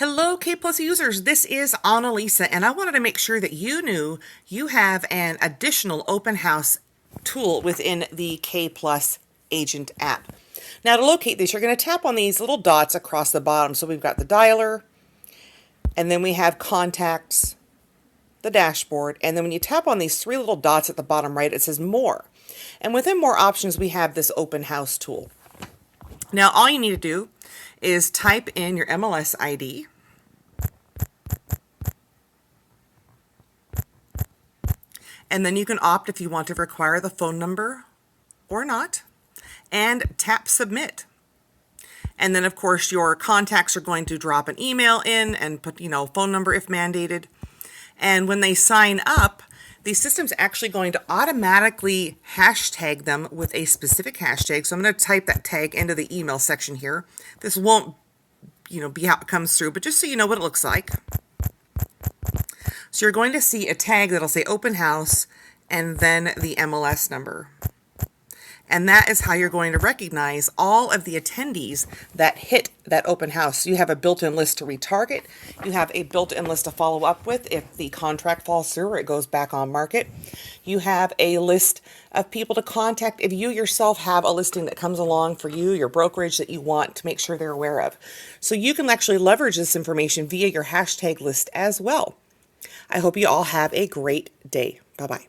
Hello, K Plus users. This is Annalisa, and I wanted to make sure that you knew you have an additional open house tool within the K Plus Agent app. Now, to locate this, you're going to tap on these little dots across the bottom. So we've got the dialer, and then we have contacts, the dashboard, and then when you tap on these three little dots at the bottom right, it says More. And within More Options, we have this open house tool. Now, all you need to do is type in your MLS ID. And then you can opt if you want to require the phone number or not, and tap Submit. And then, of course, your contacts are going to drop an email in and put, phone number if mandated. And when they sign up, the system's actually going to automatically hashtag them with a specific hashtag. So I'm going to type that tag into the email section here. This won't, be how it comes through, but just so you know what it looks like. So you're going to see a tag that'll say open house and then the MLS number. And that is how you're going to recognize all of the attendees that hit that open house. You have a built-in list to retarget. You have a built-in list to follow up with if the contract falls through or it goes back on market. You have a list of people to contact if you yourself have a listing that comes along for you, your brokerage that you want to make sure they're aware of. So you can actually leverage this information via your hashtag list as well. I hope you all have a great day. Bye-bye.